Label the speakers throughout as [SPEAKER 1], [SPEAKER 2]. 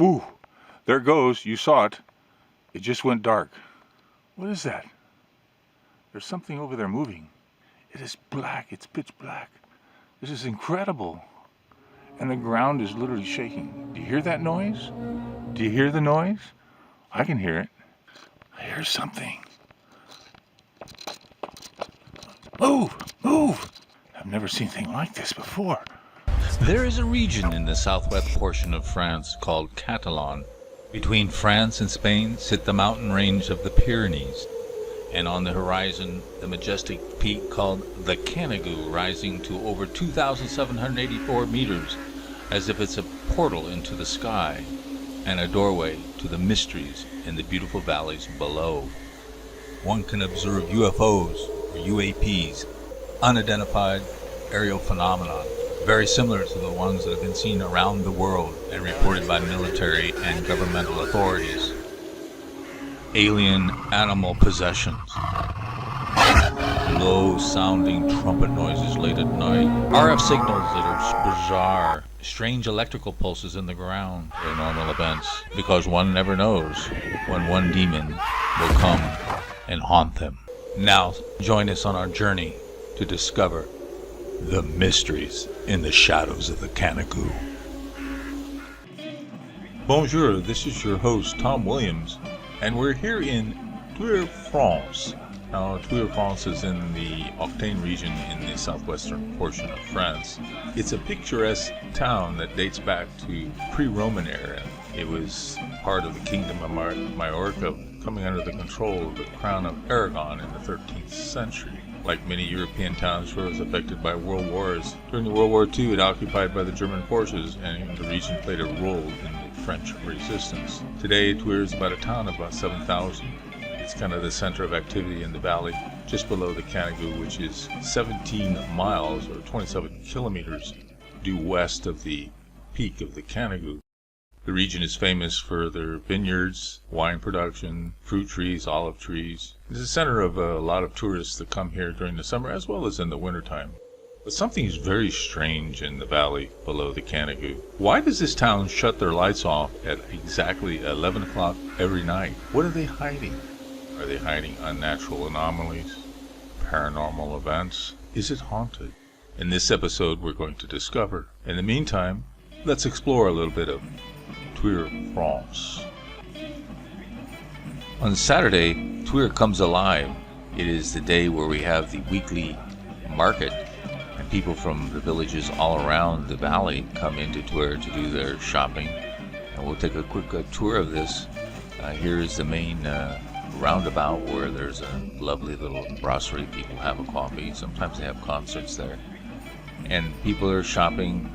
[SPEAKER 1] Ooh, there it goes. You saw it. It just went dark. What is that? There's something over there moving. It is black. It's pitch black. This is incredible. And the ground is literally shaking. Do you hear that noise? Do you hear the noise? I can hear it. I hear something. Move! Move! I've never seen anything like this before.
[SPEAKER 2] There is a region in the southwest portion of France called Catalan. Between France and Spain sit the mountain range of the Pyrenees, and on the horizon the majestic peak called the Canigou, rising to over 2,784 meters, as if it's a portal into the sky and a doorway to the mysteries in the beautiful valleys below. One can observe UFOs or UAPs, unidentified aerial phenomena, very similar to the ones that have been seen around the world and reported by military and governmental authorities. Alien animal possessions, low-sounding trumpet noises late at night, RF signals that are bizarre, strange electrical pulses in the ground, paranormal events, because one never knows when one demon will come and haunt them. Now, join us on our journey to discover the mysteries in the shadows of the Canigou. Bonjour, this is your host, Tom Williams, and we're here in Thuir, France. Now, Thuir, France is in the Octane region in the southwestern portion of France. It's a picturesque town that dates back to pre-Roman era. It was part of the Kingdom of Majorca, coming under the control of the Crown of Aragon in the 13th century. Like many European towns, Thuir was affected by world wars. During the World War II, it occupied by the German forces, and the region played a role in the French resistance. Today, Thuir is about a town of about 7,000. It's kind of the center of activity in the valley, just below the Canigou, which is 17 miles or 27 kilometers due west of the peak of the Canigou. The region is famous for their vineyards, wine production, fruit trees, olive trees. It's the center of a lot of tourists that come here during the summer as well as in the wintertime. But something is very strange in the valley below the Canigou. Why does this town shut their lights off at exactly 11 o'clock every night? What are they hiding? Are they hiding unnatural anomalies? Paranormal events? Is it haunted? In this episode, we're going to discover. In the meantime, let's explore a little bit of Thuir, France. On Saturday, Thuir comes alive. It is the day where we have the weekly market, and people from the villages all around the valley come into Thuir to do their shopping. And we'll take a quick tour of this. Here is the main roundabout where there's a lovely little brasserie. People have a coffee. Sometimes they have concerts there. And people are shopping,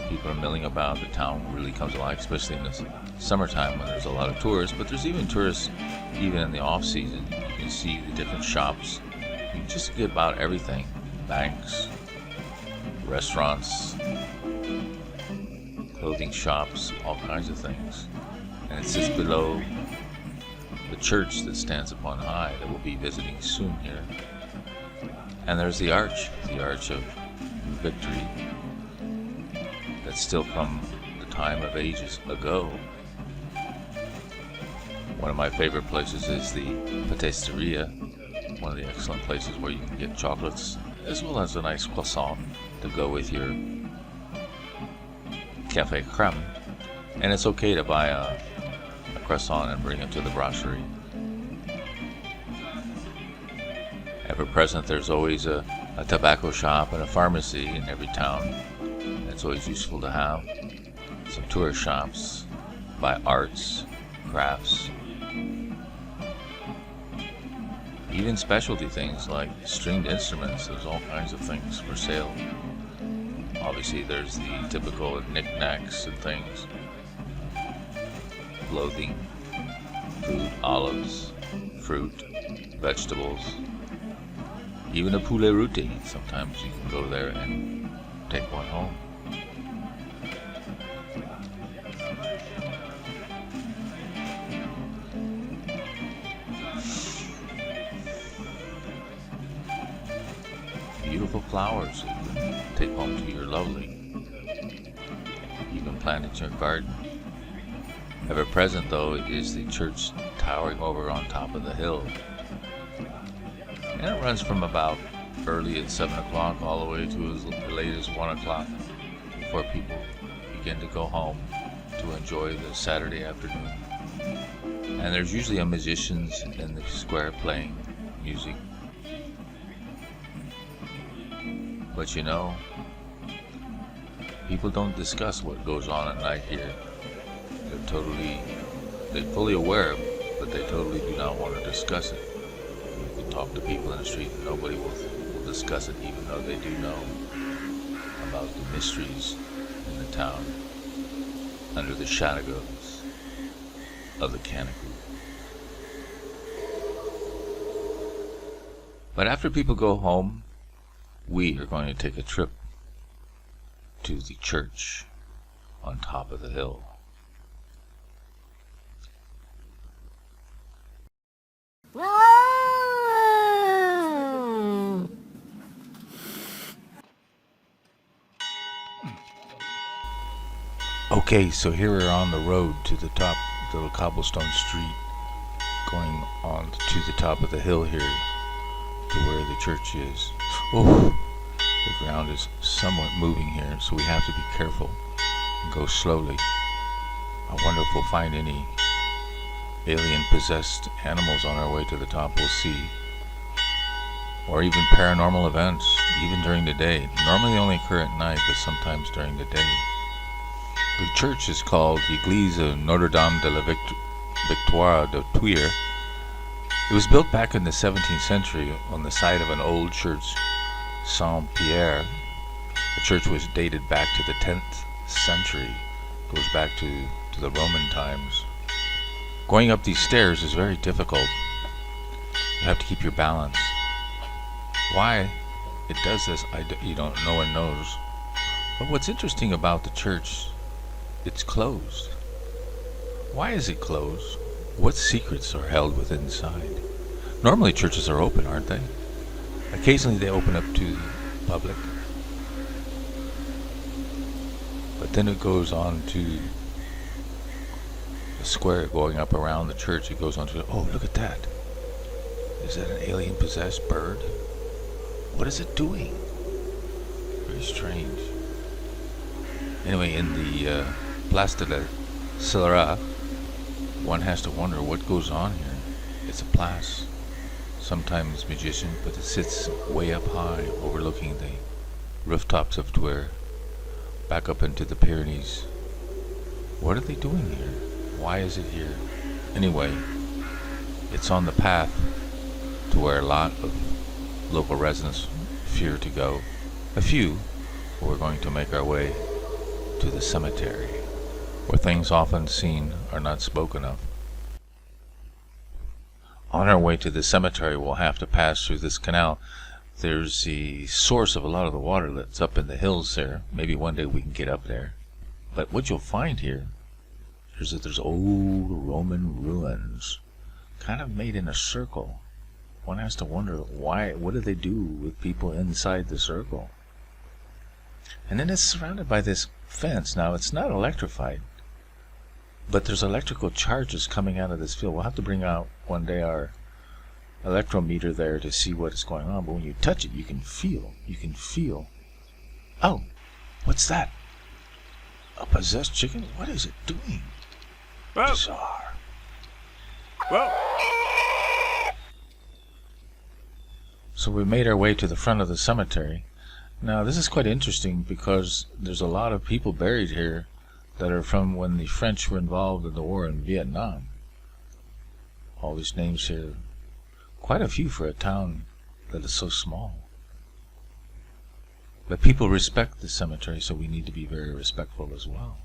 [SPEAKER 2] people are milling about. The town really comes alive, especially in the summertime when there's a lot of tourists. But there's even tourists even in the off-season. You can see the different shops. You can just get about everything. Banks, restaurants, clothing shops, all kinds of things. And it sits below the church that stands upon high that we'll be visiting soon here. And there's the arch of Victory, that's still from the time of ages ago. One of my favorite places is the Patisserie, one of the excellent places where you can get chocolates as well as a nice croissant to go with your café crème. And it's okay to buy a croissant and bring it to the brasserie. Ever present, there's always a tobacco shop and a pharmacy in every town. It's always useful to have. Some tourist shops, buy arts, crafts, even specialty things like stringed instruments. There's all kinds of things for sale. Obviously there's the typical knickknacks and things. Clothing, food, olives, fruit, vegetables. Even a poulet rôti. Sometimes you can go there and take one home. Beautiful flowers that you can take home to your lovely. You can plant in your garden. Ever present, though, is the church towering over on top of the hill. And it runs from about early at 7 o'clock all the way to as late as 1 o'clock before people begin to go home to enjoy the Saturday afternoon. And there's usually musicians in the square playing music. But you know, people don't discuss what goes on at night here. They're fully aware, but they totally do not want to discuss it. You can talk to people in the street and nobody will discuss it, even though they do know about the mysteries in the town under the shadows of the canopy. But after people go home, we are going to take a trip to the church on top of the hill. Okay, so here we're on the road to the top, the little cobblestone street, going on to the top of the hill here to where the church is. Oh, the ground is somewhat moving here, so we have to be careful and go slowly. I wonder if we'll find any alien-possessed animals on our way to the top. We'll see. Or even paranormal events, even during the day. Normally they only occur at night, but sometimes during the day. The church is called Église Notre-Dame de la Victoire de Thuir. It was built back in the 17th century on the site of an old church, Saint-Pierre. The church was dated back to the 10th century. It goes back to the Roman times. Going up these stairs is very difficult. You have to keep your balance. Why it does this, no one knows. But what's interesting about the church, it's closed. Why is it closed? What secrets are held within inside? Normally churches are open, aren't they? Occasionally they open up to the public. But then it goes on to the square going up around the church. It goes on to, oh, look at that. Is that an alien-possessed bird? What is it doing? Very strange. Anyway, in the Place de la Célera, one has to wonder what goes on here. It's a place, sometimes magician, but it sits way up high, overlooking the rooftops of Thuir, back up into the Pyrenees. What are they doing here? Why is it here? Anyway, it's on the path to where a lot of local residents fear to go. A few, but we're going to make our way to the cemetery, where things often seen are not spoken of. On our way to the cemetery, we'll have to pass through this canal. There's the source of a lot of the water that's up in the hills there. Maybe one day we can get up there. But what you'll find here is that there's old Roman ruins, kind of made in a circle. One has to wonder why, what do they do with people inside the circle? And then it's surrounded by this fence. Now, it's not electrified, but there's electrical charges coming out of this field. We'll have to bring out one day our electrometer there to see what is going on. But when you touch it, you can feel. Oh, what's that? A possessed chicken? What is it doing?
[SPEAKER 1] Well,
[SPEAKER 2] Bizarre.
[SPEAKER 1] well,
[SPEAKER 2] So we made our way to the front of the cemetery. Now, this is quite interesting because there's a lot of people buried here that are from when the French were involved in the war in Vietnam. All these names here, quite a few for a town that is so small. But people respect the cemetery, so we need to be very respectful as well.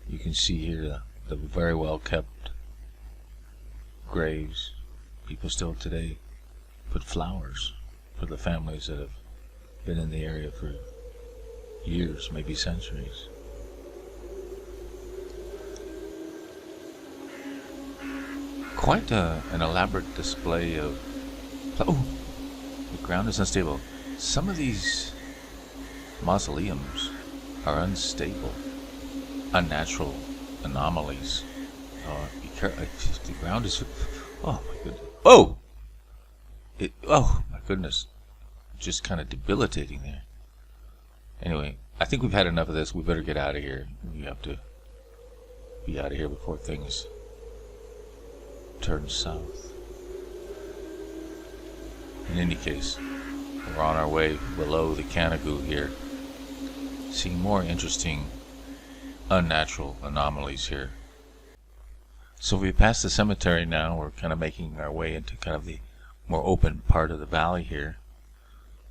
[SPEAKER 2] You can see here the very well kept graves. People still today put flowers for the families that have been in the area for years, maybe centuries. Quite an elaborate display of... Oh! The ground is unstable. Some of these mausoleums are unstable. unnatural anomalies. Be careful. The ground is. Oh my goodness. Oh! Oh my goodness. Just kind of debilitating there. Anyway, I think we've had enough of this. We better get out of here. We have to be out of here before things turn south. In any case, we're on our way below the Canigou here, seeing more interesting unnatural anomalies here. So we passed the cemetery now. We're kind of making our way into kind of the more open part of the valley here.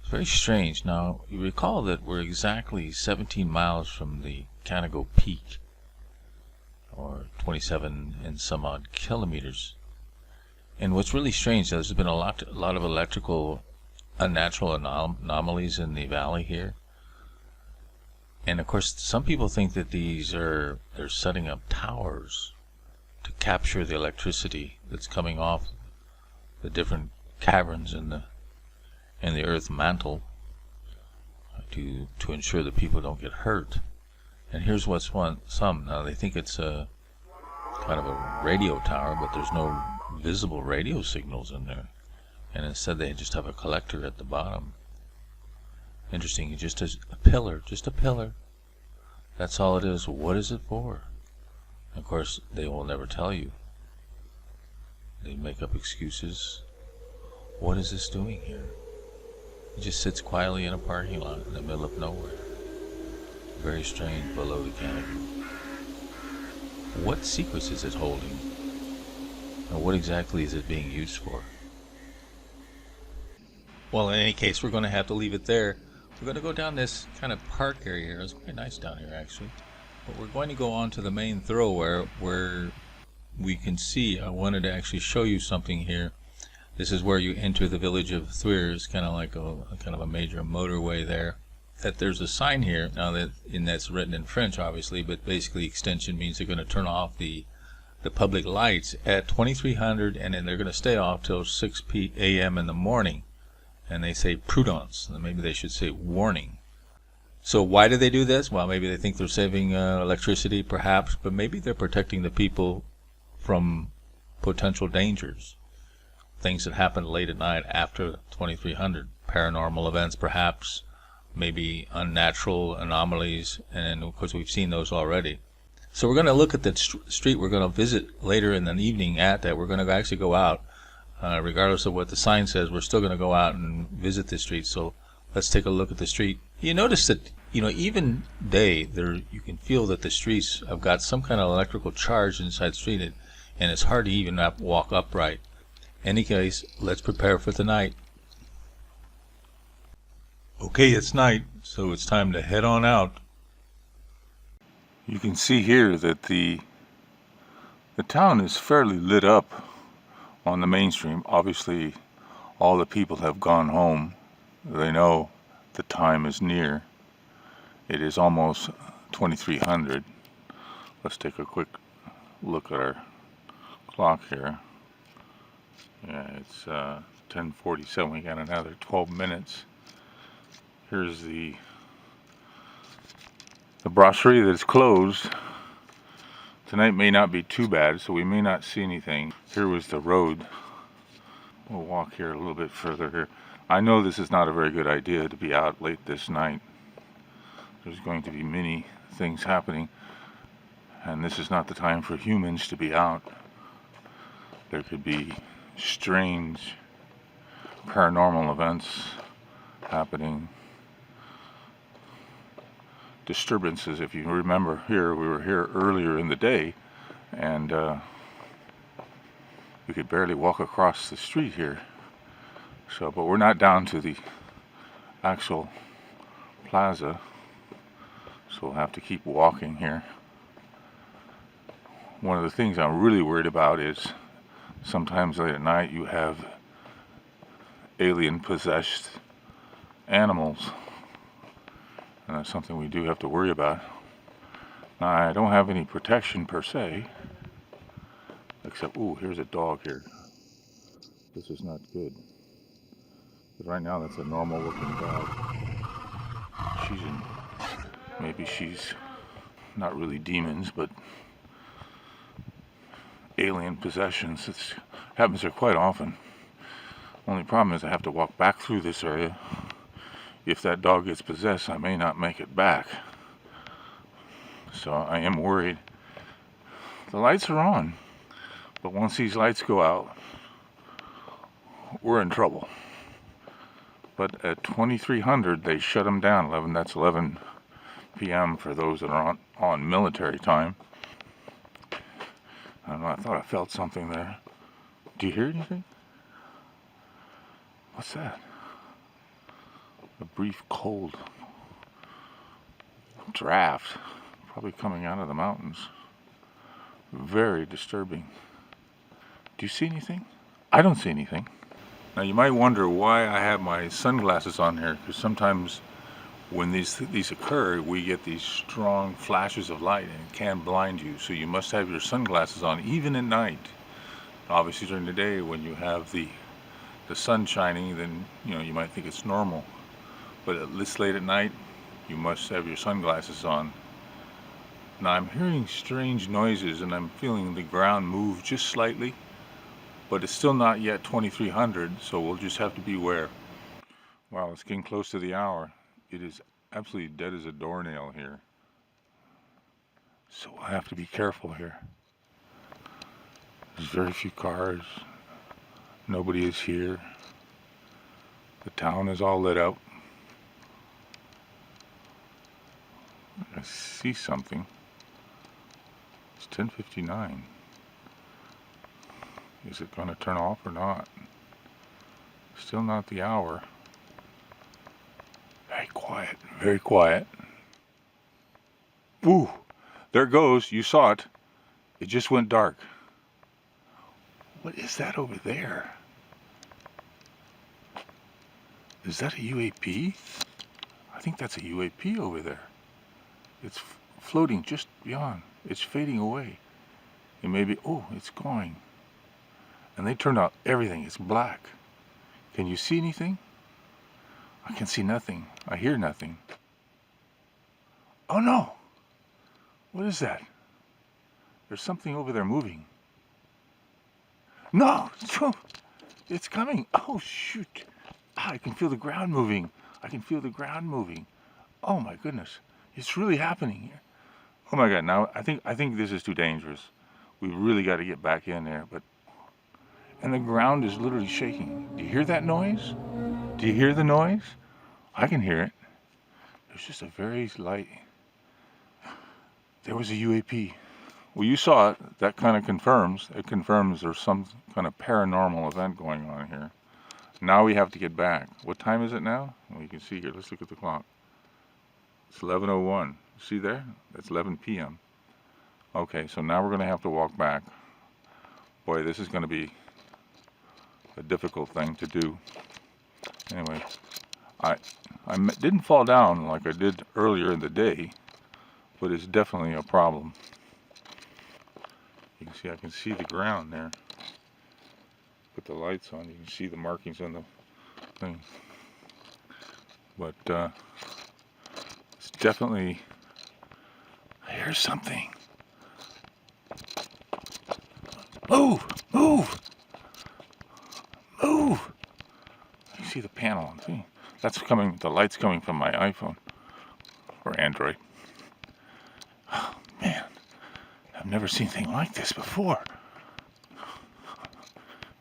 [SPEAKER 2] It's very strange. Now, you recall that we're exactly 17 miles from the Canigou Peak, or 27 and some odd kilometers. And what's really strange, there's been a lot of electrical unnatural anomalies in the valley here. And of course, some people think that they're setting up towers to capture the electricity that's coming off the different caverns in the earth mantle to ensure that people don't get hurt. And here's what's some. Now they think it's a kind of a radio tower, but there's no visible radio signals in there. And instead they just have a collector at the bottom. Interesting, just a pillar. That's all it is. What is it for? Of course, they will never tell you. They make up excuses. What is this doing here? It just sits quietly in a parking lot in the middle of nowhere. Very strange below the canopy. What secrets is it holding? And what exactly is it being used for? Well, in any case, we're going to have to leave it there. We're going to go down this kind of park area here. It's quite nice down here, actually. But we're going to go on to the main thoroughfare where we can see. I wanted to actually show you something here. This is where you enter the village of Thuir. It's kind of like a major motorway there. That there's a sign here now that's written in French, obviously, but basically extension means they're going to turn off the public lights at 2300, and then they're going to stay off till 6 a.m. in the morning. And they say prudence, and maybe they should say warning. So why do they do this? Well, maybe they think they're saving electricity, perhaps, but maybe they're protecting the people from potential dangers. Things that happen late at night after 2300. Paranormal events, perhaps. Maybe unnatural anomalies, and of course we've seen those already. So we're going to look at the street we're going to visit later in the evening at that. We're going to actually go out. Regardless of what the sign says, we're still going to go out and visit the street. So let's take a look at the street. You notice that, even day, you can feel that the streets have got some kind of electrical charge inside the street, and it's hard to even walk upright. In any case, let's prepare for the night. Okay, it's night, so it's time to head on out.
[SPEAKER 1] You can see here that the town is fairly lit up on the mainstream. Obviously, all the people have gone home. They know the time is near. It is almost 2300. Let's take a quick look at our clock here. Yeah, it's 10:47. We got another 12 minutes. Here's the brasserie that's closed. Tonight may not be too bad, so we may not see anything. Here was the road. We'll walk here a little bit further here. I know this is not a very good idea to be out late this night. There's going to be many things happening, and this is not the time for humans to be out. There could be strange paranormal events happening. Disturbances. If you remember here, we were here earlier in the day, and we could barely walk across the street here. So, but we're not down to the actual plaza, so we'll have to keep walking here. One of the things I'm really worried about is sometimes late at night you have alien possessed animals. And that's something we do have to worry about. Now, I don't have any protection per se, except, ooh, here's a dog here. This is not good. But right now, that's a normal looking dog. Maybe she's not really demons, but alien possessions. It happens here quite often. Only problem is I have to walk back through this area. If that dog gets possessed, I may not make it back. So I am worried. The lights are on, but once these lights go out, we're in trouble. But at 2300, they shut them down. That's 11 p.m. for those that are on military time. I don't know, I thought I felt something there. Do you hear anything? What's that? A brief cold draft, probably coming out of the mountains. Very disturbing. Do you see anything? I don't see anything. Now you might wonder why I have my sunglasses on here, because sometimes when these occur, we get these strong flashes of light and it can blind you. So you must have your sunglasses on even at night. Obviously during the day when you have the sun shining, then you might think it's normal. But at this late at night, you must have your sunglasses on. Now I'm hearing strange noises and I'm feeling the ground move just slightly, but it's still not yet 2300, so we'll just have to beware. Wow, it's getting close to the hour. It is absolutely dead as a doornail here. So I have to be careful here. There's very few cars. Nobody is here. The town is all lit up. I see something. It's 10:59. Is it going to turn off or not? Still not the hour. Very quiet, very quiet. Ooh, there it goes. You saw it. It just went dark. What is that over there? Is that a UAP? I think that's a UAP over there. It's floating just beyond. It's fading away. It may be, oh, it's going. And they turned out everything. It's black. Can you see anything? I can see nothing. I hear nothing. Oh no! What is that? There's something over there moving. No! It's coming. Oh shoot. I can feel the ground moving. I can feel the ground moving. Oh my goodness. It's really happening here. Oh my God, now I think this is too dangerous. We really got to get back in there, and the ground is literally shaking. Do you hear that noise? Do you hear the noise? I can hear it. There's just a very light. There was a UAP. Well, you saw it. That kind of confirms. It confirms there's some kind of paranormal event going on here. Now we have to get back. What time is it now? Well, you can see here. Let's look at the clock. It's 11:01. See there? That's 11 p.m. Okay, so now we're going to have to walk back. Boy, this is going to be a difficult thing to do. Anyway, I didn't fall down like I did earlier in the day, but it's definitely a problem. You can see, I can see the ground there. Put the lights on, you can see the markings on the thing. But it's definitely, I hear something. Move! Move! Move! You see the panel. See? That's coming, the light's coming from my iPhone or Android. Oh, man, I've never seen anything like this before.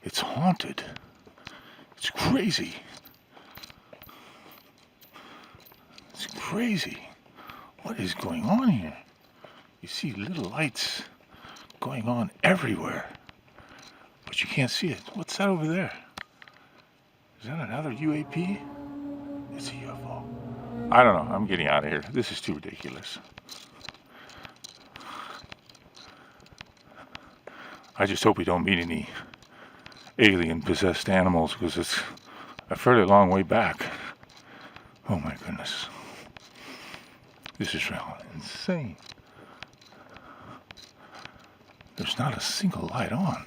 [SPEAKER 1] It's haunted. It's crazy. It's crazy. What is going on here? You see little lights going on everywhere, but you can't see it. What's that over there? Is that another UAP? It's a UFO. I don't know. I'm getting out of here. This is too ridiculous. I just hope we don't meet any alien possessed animals, because it's a fairly long way back. Oh my goodness. This is real insane. There's not a single light on.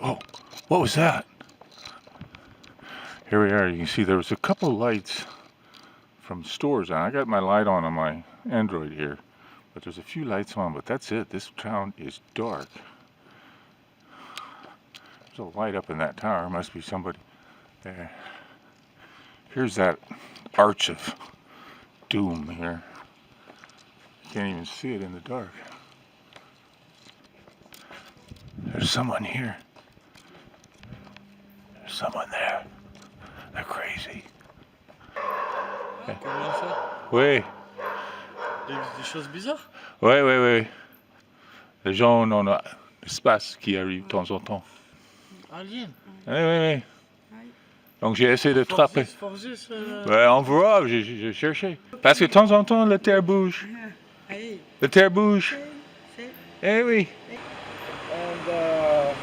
[SPEAKER 1] Oh, what was that? Here we are. You can see there was a couple lights from stores. I got my light on my Android here, But there's a few lights on, but that's it. This town is dark. There's a light up in that tower. Must be somebody there. Here's that arch of doom here. You can't even see it in the dark. There's someone here. There's someone there. They're crazy.
[SPEAKER 3] Comment ça?
[SPEAKER 1] Oui.
[SPEAKER 3] Des choses bizarres?
[SPEAKER 1] Oui, oui, oui. Les gens ont l'espace qui arrive de temps en temps.
[SPEAKER 3] Alien?
[SPEAKER 1] Oui, oui, oui. Donc j'ai essayé de trapper.
[SPEAKER 3] Forgis,
[SPEAKER 1] Ouais, on verra, j'ai cherché. Parce que de temps en temps, la terre bouge. La terre bouge. Eh oui.
[SPEAKER 3] And,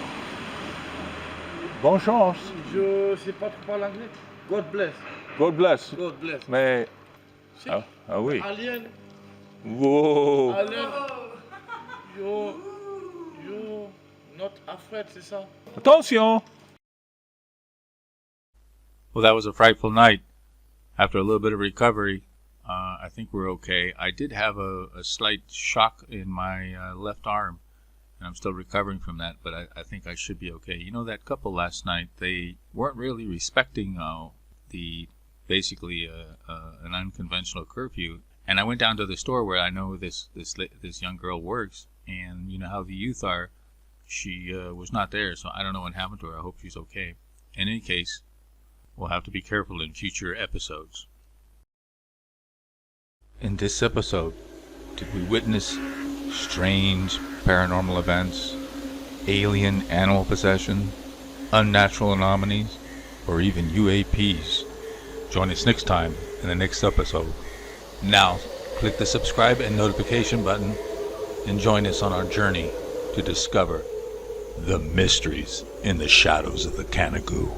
[SPEAKER 1] Bonne chance.
[SPEAKER 3] je sais pas trop parler anglais. God bless.
[SPEAKER 1] God bless.
[SPEAKER 3] God bless.
[SPEAKER 1] Mais...
[SPEAKER 3] Si.
[SPEAKER 1] Ah oui.
[SPEAKER 3] Alien.
[SPEAKER 1] Wow.
[SPEAKER 3] Alien. You not afraid, c'est ça?
[SPEAKER 1] Attention.
[SPEAKER 2] Well, that was a frightful night. After a little bit of recovery, I think we're okay. I did have a slight shock in my left arm, and I'm still recovering from that, but I think I should be okay. You know, that couple last night, they weren't really respecting basically an unconventional curfew. And I went down to the store where I know this young girl works, and you know how the youth are. She was not there, so I don't know what happened to her. I hope she's okay. In any case, we'll have to be careful in future episodes. In this episode, did we witness strange paranormal events, alien animal possession, unnatural anomalies, or even UAPs? Join us next time in the next episode. Now, click the subscribe and notification button and join us on our journey to discover the mysteries in the shadows of the Canigou.